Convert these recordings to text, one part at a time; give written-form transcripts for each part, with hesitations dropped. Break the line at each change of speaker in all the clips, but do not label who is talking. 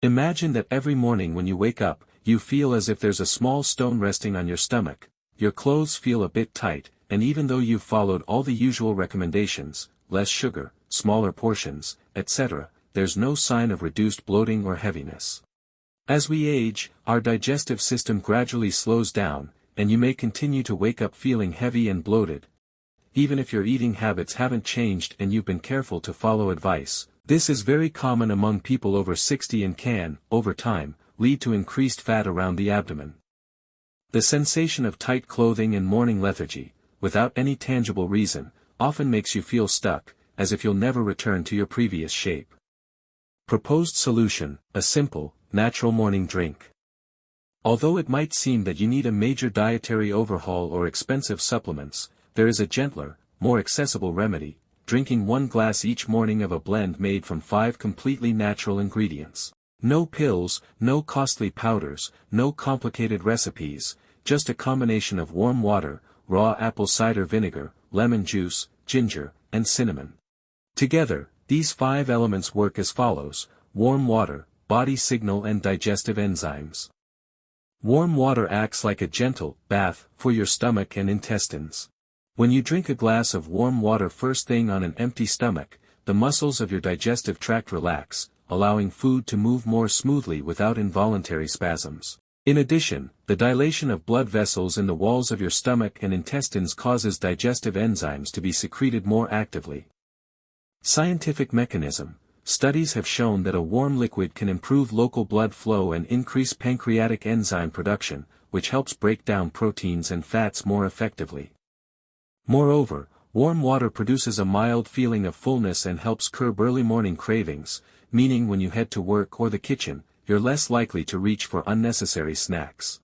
Imagine that every morning when you wake up, you feel as if there's a small stone resting on your stomach, your clothes feel a bit tight, and even though you've followed all the usual recommendations, less sugar, smaller portions, etc., there's no sign of reduced bloating or heaviness. As we age, our digestive system gradually slows down, and you may continue to wake up feeling heavy and bloated. Even if your eating habits haven't changed and you've been careful to follow advice, this is very common among people over 60 and can, over time, lead to increased fat around the abdomen. The sensation of tight clothing and morning lethargy, without any tangible reason, often makes you feel stuck, as if you'll never return to your previous shape. Proposed solution: a simple, natural morning drink. Although it might seem that you need a major dietary overhaul or expensive supplements, there is a gentler, more accessible remedy: drinking 1 glass each morning of a blend made from 5 completely natural ingredients. No pills, no costly powders, no complicated recipes, just a combination of warm water, raw apple cider vinegar, lemon juice, ginger, and cinnamon. Together, these 5 elements work as follows: warm water, body signal and digestive enzymes. Warm water acts like a gentle bath for your stomach and intestines. When you drink a glass of warm water first thing on an empty stomach, the muscles of your digestive tract relax, allowing food to move more smoothly without involuntary spasms. In addition, the dilation of blood vessels in the walls of your stomach and intestines causes digestive enzymes to be secreted more actively. Scientific mechanism: studies have shown that a warm liquid can improve local blood flow and increase pancreatic enzyme production, which helps break down proteins and fats more effectively. Moreover, warm water produces a mild feeling of fullness and helps curb early morning cravings, meaning when you head to work or the kitchen, you're less likely to reach for unnecessary snacks.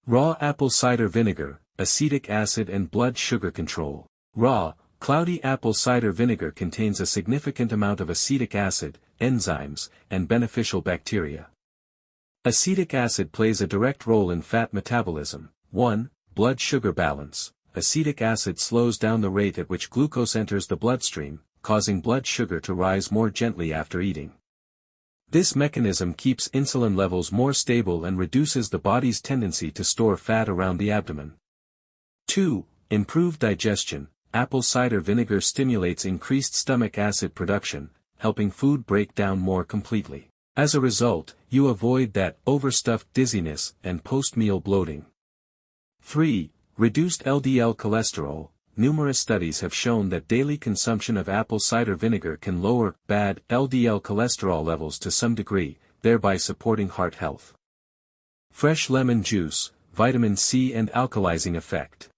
Raw apple cider vinegar, acetic acid and blood sugar control. Raw, cloudy apple cider vinegar contains a significant amount of acetic acid, enzymes, and beneficial bacteria. Acetic acid plays a direct role in fat metabolism. 1. Blood sugar balance. Acetic acid slows down the rate at which glucose enters the bloodstream, causing blood sugar to rise more gently after eating. This mechanism keeps insulin levels more stable and reduces the body's tendency to store fat around the abdomen. 2. Improved digestion. Apple cider vinegar stimulates increased stomach acid production, helping food break down more completely. As a result, you avoid that overstuffed dizziness and post-meal bloating. 3. Reduced LDL cholesterol. Numerous studies have shown that daily consumption of apple cider vinegar can lower bad LDL cholesterol levels to some degree, thereby supporting heart health. Fresh lemon juice, vitamin C and alkalizing effect.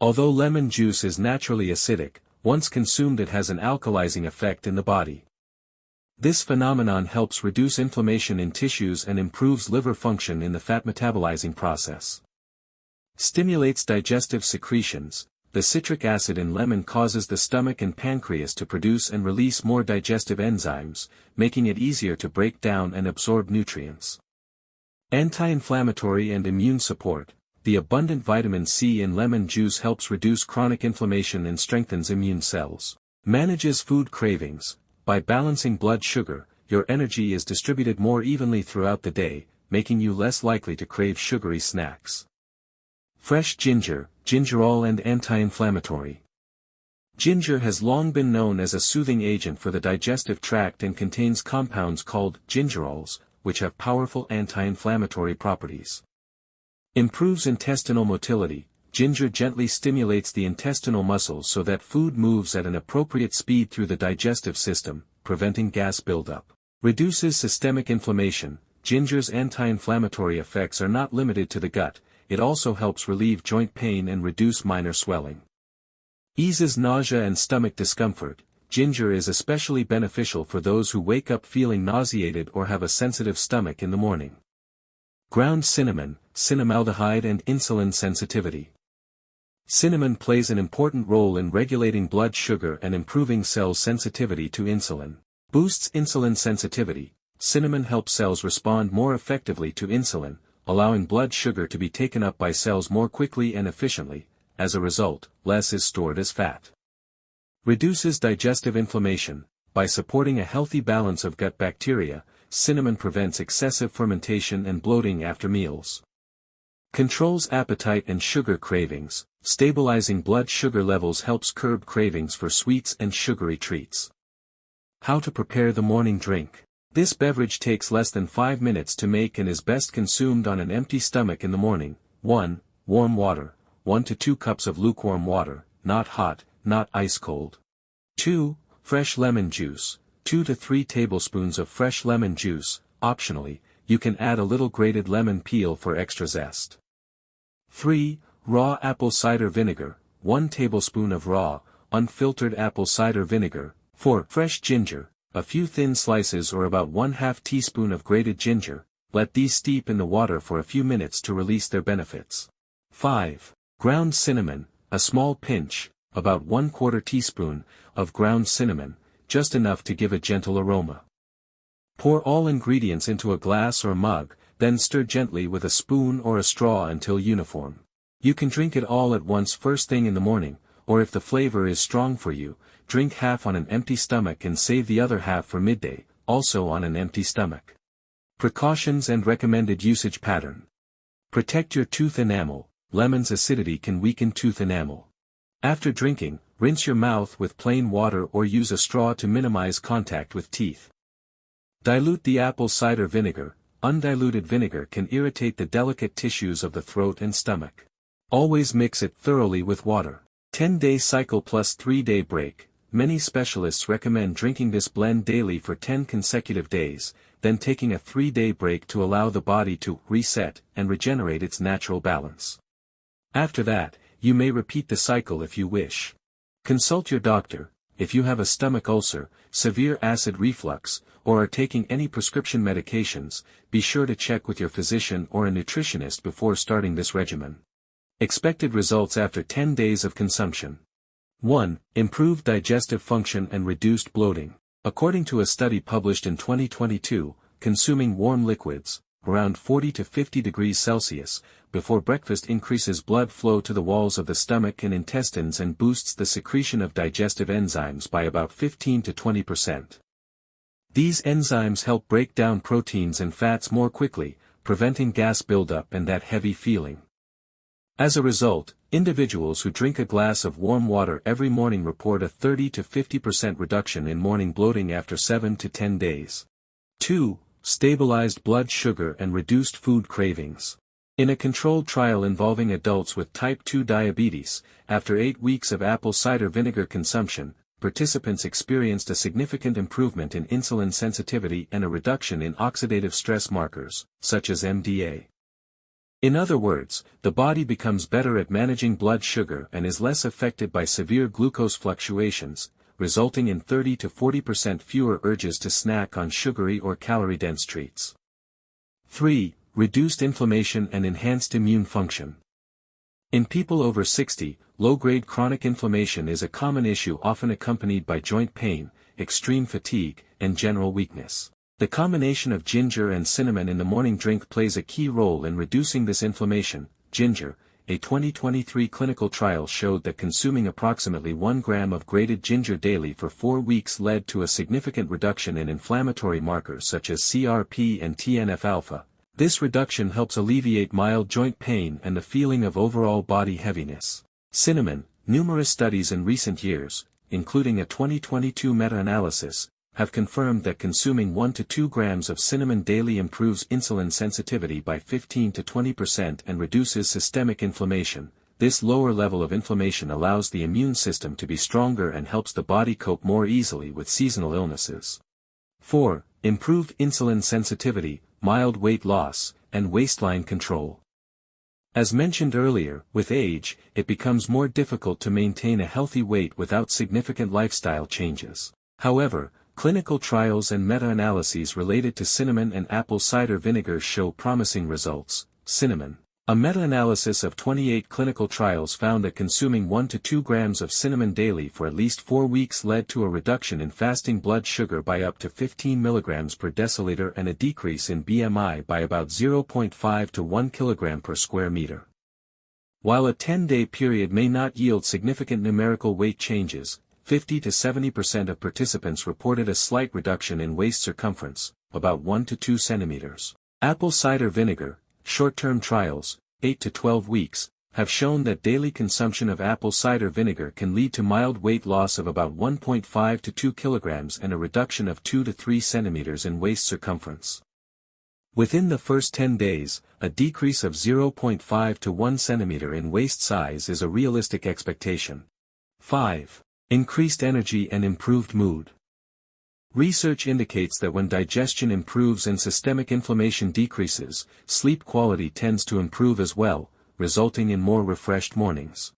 Although lemon juice is naturally acidic, once consumed it has an alkalizing effect in the body. This phenomenon helps reduce inflammation in tissues and improves liver function in the fat metabolizing process. Stimulates digestive secretions. The citric acid in lemon causes the stomach and pancreas to produce and release more digestive enzymes, making it easier to break down and absorb nutrients. Anti-inflammatory and immune support. The abundant vitamin C in lemon juice helps reduce chronic inflammation and strengthens immune cells. Manages food cravings. By balancing blood sugar, your energy is distributed more evenly throughout the day, making you less likely to crave sugary snacks. Fresh ginger, gingerol and anti-inflammatory. Ginger has long been known as a soothing agent for the digestive tract and contains compounds called gingerols, which have powerful anti-inflammatory properties. Improves intestinal motility. Ginger gently stimulates the intestinal muscles so that food moves at an appropriate speed through the digestive system, preventing gas buildup. Reduces systemic inflammation. Ginger's anti-inflammatory effects are not limited to the gut. It also helps relieve joint pain and reduce minor swelling. Eases nausea and stomach discomfort. Ginger is especially beneficial for those who wake up feeling nauseated or have a sensitive stomach in the morning. Ground cinnamon, cinnamaldehyde and insulin sensitivity. Cinnamon plays an important role in regulating blood sugar and improving cells' sensitivity to insulin. Boosts insulin sensitivity. Cinnamon helps cells respond more effectively to insulin, allowing blood sugar to be taken up by cells more quickly and efficiently. As a result, less is stored as fat. Reduces digestive inflammation. By supporting a healthy balance of gut bacteria, cinnamon prevents excessive fermentation and bloating after meals. Controls appetite and sugar cravings. Stabilizing blood sugar levels helps curb cravings for sweets and sugary treats. How to prepare the morning drink. This beverage takes less than 5 minutes to make and is best consumed on an empty stomach in the morning. 1. Warm water. 1 to 2 cups of lukewarm water, not hot, not ice cold. 2. Fresh lemon juice. 2 to 3 tablespoons of fresh lemon juice. Optionally, you can add a little grated lemon peel for extra zest. 3. Raw apple cider vinegar. 1 tablespoon of raw, unfiltered apple cider vinegar. 4. Fresh ginger. A few thin slices or about 1/2 teaspoon of grated ginger. Let these steep in the water for a few minutes to release their benefits. 5. Ground cinnamon. A small pinch, about 1/4 teaspoon, of ground cinnamon, just enough to give a gentle aroma. Pour all ingredients into a glass or mug, then stir gently with a spoon or a straw until uniform. You can drink it all at once first thing in the morning, or if the flavor is strong for you, drink half on an empty stomach and save the other half for midday, also on an empty stomach. Precautions and recommended usage pattern. Protect your tooth enamel. Lemon's acidity can weaken tooth enamel. After drinking, rinse your mouth with plain water or use a straw to minimize contact with teeth. Dilute the apple cider vinegar. Undiluted vinegar can irritate the delicate tissues of the throat and stomach. Always mix it thoroughly with water. 10-day cycle plus 3-day break. Many specialists recommend drinking this blend daily for 10 consecutive days, then taking a 3-day break to allow the body to reset and regenerate its natural balance. After that, you may repeat the cycle if you wish. Consult your doctor. If you have a stomach ulcer, severe acid reflux, or are taking any prescription medications, be sure to check with your physician or a nutritionist before starting this regimen. Expected results after 10 days of consumption. 1. Improved digestive function and reduced bloating. According to a study published in 2022, consuming warm liquids, around 40 to 50 degrees Celsius, before breakfast increases blood flow to the walls of the stomach and intestines and boosts the secretion of digestive enzymes by about 15 to 20%. These enzymes help break down proteins and fats more quickly, preventing gas buildup and that heavy feeling. As a result, individuals who drink a glass of warm water every morning report a 30 to 50% reduction in morning bloating after 7 to 10 days. 2. Stabilized blood sugar and reduced food cravings. In a controlled trial involving adults with type 2 diabetes, after 8 weeks of apple cider vinegar consumption, participants experienced a significant improvement in insulin sensitivity and a reduction in oxidative stress markers, such as MDA. In other words, the body becomes better at managing blood sugar and is less affected by severe glucose fluctuations, resulting in 30 to 40% fewer urges to snack on sugary or calorie-dense treats. 3. Reduced inflammation and enhanced immune function. In people over 60, low-grade chronic inflammation is a common issue often accompanied by joint pain, extreme fatigue, and general weakness. The combination of ginger and cinnamon in the morning drink plays a key role in reducing this inflammation. Ginger. A 2023 clinical trial showed that consuming approximately 1 gram of grated ginger daily for 4 weeks led to a significant reduction in inflammatory markers such as CRP and TNF-alpha. This reduction helps alleviate mild joint pain and the feeling of overall body heaviness. Cinnamon. Numerous studies in recent years, including a 2022 meta-analysis, have confirmed that consuming 1 to 2 grams of cinnamon daily improves insulin sensitivity by 15 to 20% and reduces systemic inflammation. This lower level of inflammation allows the immune system to be stronger and helps the body cope more easily with seasonal illnesses. 4. Improved insulin sensitivity, mild weight loss, and waistline control. As mentioned earlier, with age, it becomes more difficult to maintain a healthy weight without significant lifestyle changes. However, clinical trials and meta-analyses related to cinnamon and apple cider vinegar show promising results. Cinnamon. A meta-analysis of 28 clinical trials found that consuming 1 to 2 grams of cinnamon daily for at least 4 weeks led to a reduction in fasting blood sugar by up to 15 milligrams per deciliter and a decrease in BMI by about 0.5 to 1 kilogram per square meter. While a 10-day period may not yield significant numerical weight changes, 50 to 70% of participants reported a slight reduction in waist circumference, about 1 to 2 centimeters. Apple cider vinegar, short-term trials, 8 to 12 weeks, have shown that daily consumption of apple cider vinegar can lead to mild weight loss of about 1.5 to 2 kilograms and a reduction of 2 to 3 centimeters in waist circumference. Within the first 10 days, a decrease of 0.5 to 1 centimeter in waist size is a realistic expectation. 5. Increased energy and improved mood. Research indicates that when digestion improves and systemic inflammation decreases, sleep quality tends to improve as well, resulting in more refreshed mornings.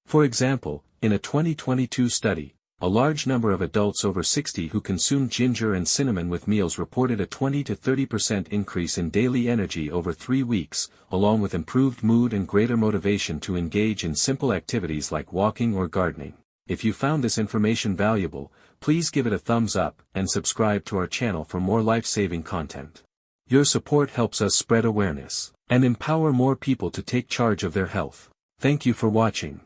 For example, in a 2022 study, a large number of adults over 60 who consumed ginger and cinnamon with meals reported a 20 to 30% increase in daily energy over 3 weeks, along with improved mood and greater motivation to engage in simple activities like walking or gardening. If you found this information valuable, please give it a thumbs up and subscribe to our channel for more life-saving content. Your support helps us spread awareness and empower more people to take charge of their health. Thank you for watching.